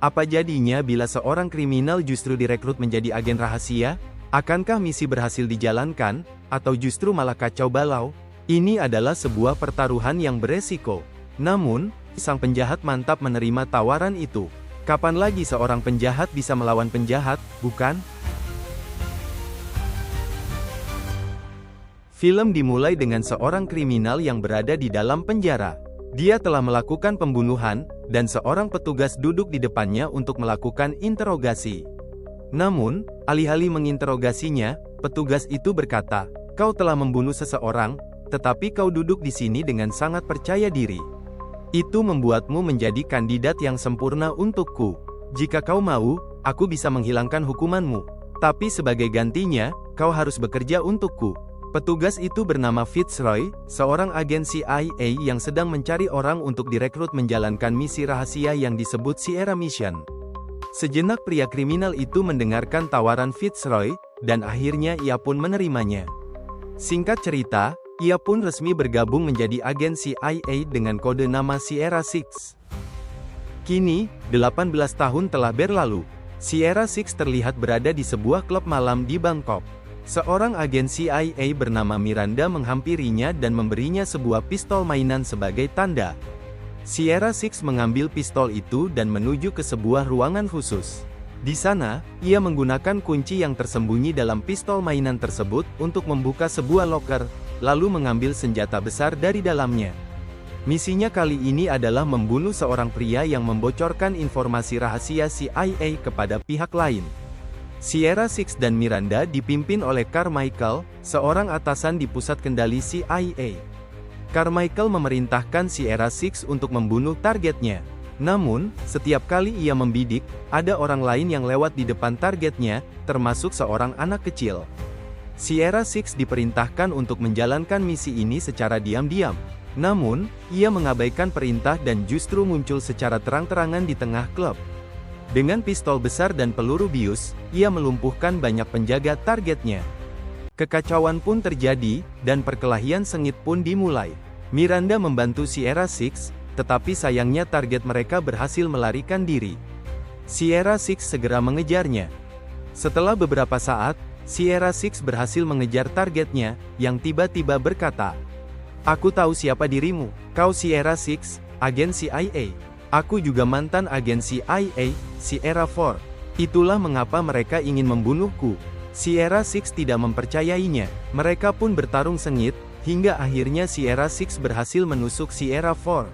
Apa jadinya bila seorang kriminal justru direkrut menjadi agen rahasia? Akankah misi berhasil dijalankan, atau justru malah kacau balau? Ini adalah sebuah pertaruhan yang beresiko. Namun, sang penjahat mantap menerima tawaran itu. Kapan lagi seorang penjahat bisa melawan penjahat, bukan? Film dimulai dengan seorang kriminal yang berada di dalam penjara. Dia telah melakukan pembunuhan, dan seorang petugas duduk di depannya untuk melakukan interogasi. Namun, alih-alih menginterogasinya, petugas itu berkata, "Kau telah membunuh seseorang, tetapi kau duduk di sini dengan sangat percaya diri. Itu membuatmu menjadi kandidat yang sempurna untukku. Jika kau mau, aku bisa menghilangkan hukumanmu. Tapi sebagai gantinya, kau harus bekerja untukku." Petugas itu bernama Fitzroy, seorang agen CIA yang sedang mencari orang untuk direkrut menjalankan misi rahasia yang disebut Sierra Mission. Sejenak pria kriminal itu mendengarkan tawaran Fitzroy, dan akhirnya ia pun menerimanya. Singkat cerita, ia pun resmi bergabung menjadi agen CIA dengan kode nama Sierra Six. Kini, 18 tahun telah berlalu. Sierra Six terlihat berada di sebuah klub malam di Bangkok. Seorang agen CIA bernama Miranda menghampirinya dan memberinya sebuah pistol mainan sebagai tanda. Sierra Six mengambil pistol itu dan menuju ke sebuah ruangan khusus. Di sana, ia menggunakan kunci yang tersembunyi dalam pistol mainan tersebut untuk membuka sebuah loker, lalu mengambil senjata besar dari dalamnya. Misinya kali ini adalah membunuh seorang pria yang membocorkan informasi rahasia CIA kepada pihak lain. Sierra Six dan Miranda dipimpin oleh Carmichael, seorang atasan di pusat kendali CIA. Carmichael memerintahkan Sierra Six untuk membunuh targetnya. Namun, setiap kali ia membidik, ada orang lain yang lewat di depan targetnya, termasuk seorang anak kecil. Sierra Six diperintahkan untuk menjalankan misi ini secara diam-diam. Namun, ia mengabaikan perintah dan justru muncul secara terang-terangan di tengah klub. Dengan pistol besar dan peluru bius, ia melumpuhkan banyak penjaga targetnya. Kekacauan pun terjadi, dan perkelahian sengit pun dimulai. Miranda membantu Sierra Six, tetapi sayangnya target mereka berhasil melarikan diri. Sierra Six segera mengejarnya. Setelah beberapa saat, Sierra Six berhasil mengejar targetnya, yang tiba-tiba berkata, "Aku tahu siapa dirimu, kau Sierra Six, agen CIA. Aku juga mantan agen CIA, Sierra 4. Itulah mengapa mereka ingin membunuhku." Sierra Six tidak mempercayainya. Mereka pun bertarung sengit, hingga akhirnya Sierra Six berhasil menusuk Sierra 4.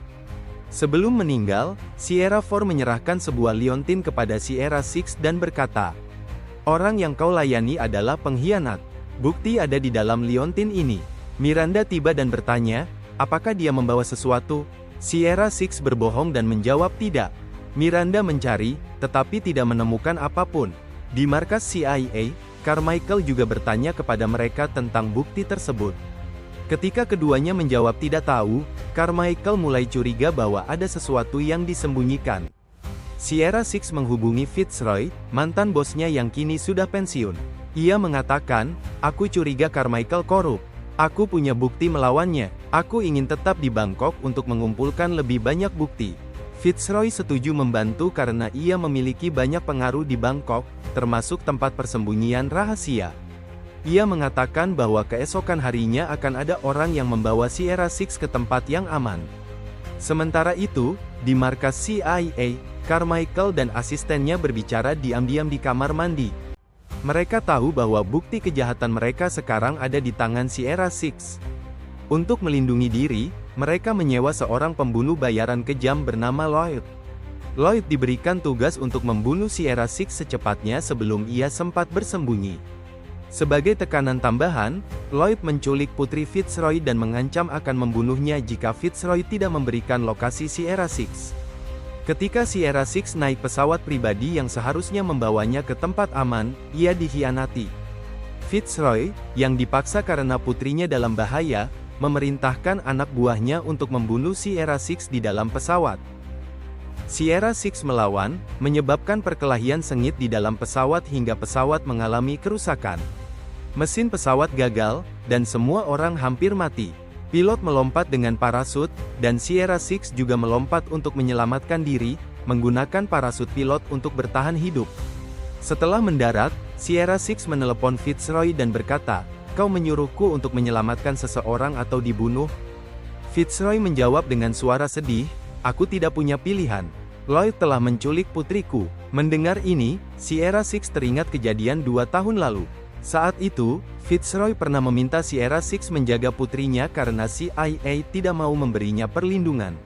Sebelum meninggal, Sierra 4 menyerahkan sebuah liontin kepada Sierra Six dan berkata, "Orang yang kau layani adalah pengkhianat. Bukti ada di dalam liontin ini." Miranda tiba dan bertanya, apakah dia membawa sesuatu? Sierra Six berbohong dan menjawab tidak. Miranda mencari, tetapi tidak menemukan apapun. Di markas CIA, Carmichael juga bertanya kepada mereka tentang bukti tersebut. Ketika keduanya menjawab tidak tahu, Carmichael mulai curiga bahwa ada sesuatu yang disembunyikan. Sierra Six menghubungi Fitzroy, mantan bosnya yang kini sudah pensiun. Ia mengatakan, "Aku curiga Carmichael korup. Aku punya bukti melawannya. Aku ingin tetap di Bangkok untuk mengumpulkan lebih banyak bukti." Fitzroy setuju membantu karena ia memiliki banyak pengaruh di Bangkok, termasuk tempat persembunyian rahasia. Ia mengatakan bahwa keesokan harinya akan ada orang yang membawa Sierra Six ke tempat yang aman. Sementara itu, di markas CIA, Carmichael dan asistennya berbicara diam-diam di kamar mandi. Mereka tahu bahwa bukti kejahatan mereka sekarang ada di tangan Sierra Six. Untuk melindungi diri, mereka menyewa seorang pembunuh bayaran kejam bernama Lloyd. Lloyd diberikan tugas untuk membunuh Sierra Six secepatnya sebelum ia sempat bersembunyi. Sebagai tekanan tambahan, Lloyd menculik putri Fitzroy dan mengancam akan membunuhnya jika Fitzroy tidak memberikan lokasi Sierra Six. Ketika Sierra Six naik pesawat pribadi yang seharusnya membawanya ke tempat aman, ia dikhianati. Fitzroy, yang dipaksa karena putrinya dalam bahaya, memerintahkan anak buahnya untuk membunuh Sierra Six di dalam pesawat. Sierra Six melawan, menyebabkan perkelahian sengit di dalam pesawat hingga pesawat mengalami kerusakan. Mesin pesawat gagal, dan semua orang hampir mati. Pilot melompat dengan parasut, dan Sierra Six juga melompat untuk menyelamatkan diri, menggunakan parasut pilot untuk bertahan hidup. Setelah mendarat, Sierra Six menelepon Fitzroy dan berkata, "Kau menyuruhku untuk menyelamatkan seseorang atau dibunuh?" Fitzroy menjawab dengan suara sedih, "Aku tidak punya pilihan. Lloyd telah menculik putriku." Mendengar ini, Sierra Six teringat kejadian 2 tahun lalu. Saat itu, Fitzroy pernah meminta Sierra Six menjaga putrinya karena CIA tidak mau memberinya perlindungan.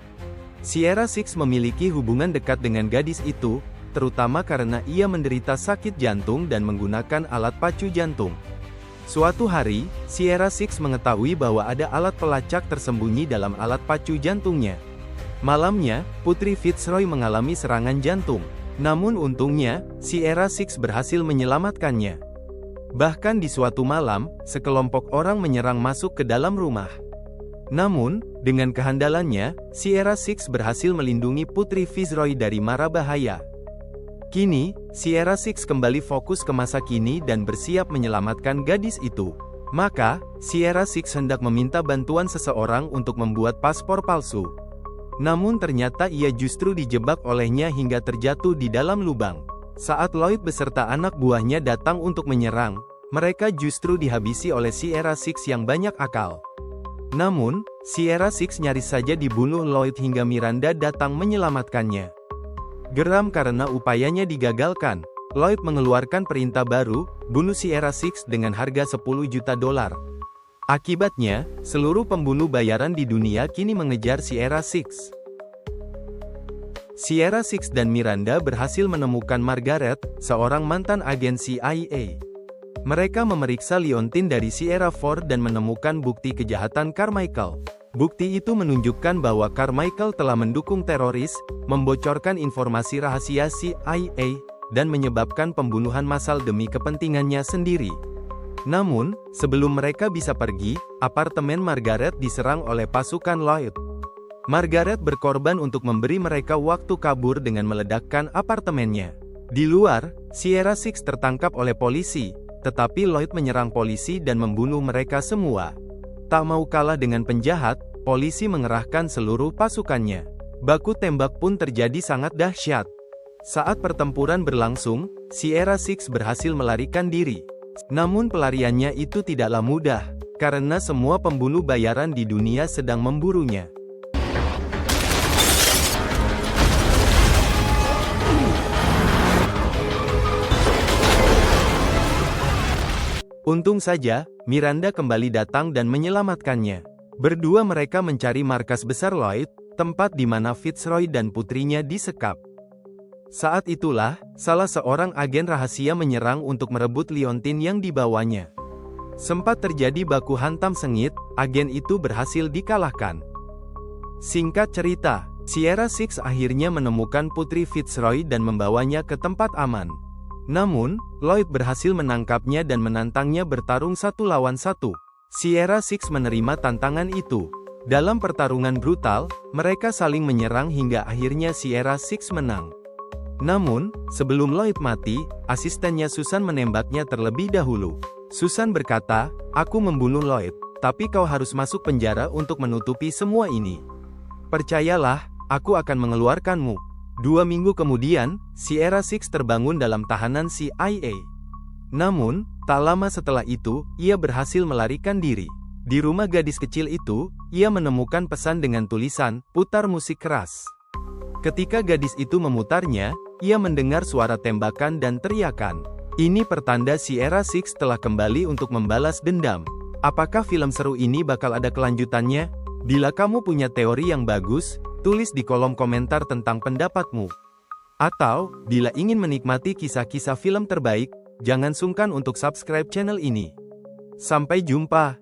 Sierra Six memiliki hubungan dekat dengan gadis itu, terutama karena ia menderita sakit jantung dan menggunakan alat pacu jantung. Suatu hari, Sierra Six mengetahui bahwa ada alat pelacak tersembunyi dalam alat pacu jantungnya. Malamnya, putri Fitzroy mengalami serangan jantung. Namun untungnya, Sierra Six berhasil menyelamatkannya. Bahkan di suatu malam, sekelompok orang menyerang masuk ke dalam rumah. Namun, dengan kehandalannya, Sierra Six berhasil melindungi putri Fitzroy dari mara bahaya. Kini, Sierra Six kembali fokus ke masa kini dan bersiap menyelamatkan gadis itu. Maka, Sierra Six hendak meminta bantuan seseorang untuk membuat paspor palsu. Namun ternyata ia justru dijebak olehnya hingga terjatuh di dalam lubang. Saat Lloyd beserta anak buahnya datang untuk menyerang, mereka justru dihabisi oleh Sierra Six yang banyak akal. Namun, Sierra Six nyaris saja dibunuh Lloyd hingga Miranda datang menyelamatkannya. Geram karena upayanya digagalkan, Lloyd mengeluarkan perintah baru, bunuh Sierra Six dengan harga $10 juta. Akibatnya, seluruh pembunuh bayaran di dunia kini mengejar Sierra Six. Sierra Six dan Miranda berhasil menemukan Margaret, seorang mantan agen CIA. Mereka memeriksa Leontyne dari Sierra Ford dan menemukan bukti kejahatan Carmichael. Bukti itu menunjukkan bahwa Carmichael telah mendukung teroris, membocorkan informasi rahasia CIA, dan menyebabkan pembunuhan massal demi kepentingannya sendiri. Namun, sebelum mereka bisa pergi, apartemen Margaret diserang oleh pasukan Lloyd. Margaret berkorban untuk memberi mereka waktu kabur dengan meledakkan apartemennya. Di luar, Sierra Six tertangkap oleh polisi, tetapi Lloyd menyerang polisi dan membunuh mereka semua. Tak mau kalah dengan penjahat, polisi mengerahkan seluruh pasukannya. Baku tembak pun terjadi sangat dahsyat. Saat pertempuran berlangsung, Sierra Six berhasil melarikan diri. Namun pelariannya itu tidaklah mudah, karena semua pembunuh bayaran di dunia sedang memburunya. Untung saja, Miranda kembali datang dan menyelamatkannya. Berdua mereka mencari markas besar Lloyd, tempat di mana Fitzroy dan putrinya disekap. Saat itulah, salah seorang agen rahasia menyerang untuk merebut Leontyne yang dibawanya. Sempat terjadi baku hantam sengit, agen itu berhasil dikalahkan. Singkat cerita, Sierra Six akhirnya menemukan putri Fitzroy dan membawanya ke tempat aman. Namun, Lloyd berhasil menangkapnya dan menantangnya bertarung 1 lawan 1. Sierra Six menerima tantangan itu. Dalam pertarungan brutal, mereka saling menyerang hingga akhirnya Sierra Six menang. Namun, sebelum Lloyd mati, asistennya Susan menembaknya terlebih dahulu. Susan berkata, "Aku membunuh Lloyd, tapi kau harus masuk penjara untuk menutupi semua ini. Percayalah, aku akan mengeluarkanmu." 2 minggu kemudian, Sierra Six terbangun dalam tahanan CIA. Namun, tak lama setelah itu, ia berhasil melarikan diri. Di rumah gadis kecil itu, ia menemukan pesan dengan tulisan, "Putar musik keras." Ketika gadis itu memutarnya, ia mendengar suara tembakan dan teriakan. Ini pertanda Sierra Six telah kembali untuk membalas dendam. Apakah film seru ini bakal ada kelanjutannya? Bila kamu punya teori yang bagus, tulis di kolom komentar tentang pendapatmu. Atau, bila ingin menikmati kisah-kisah film terbaik, jangan sungkan untuk subscribe channel ini. Sampai jumpa.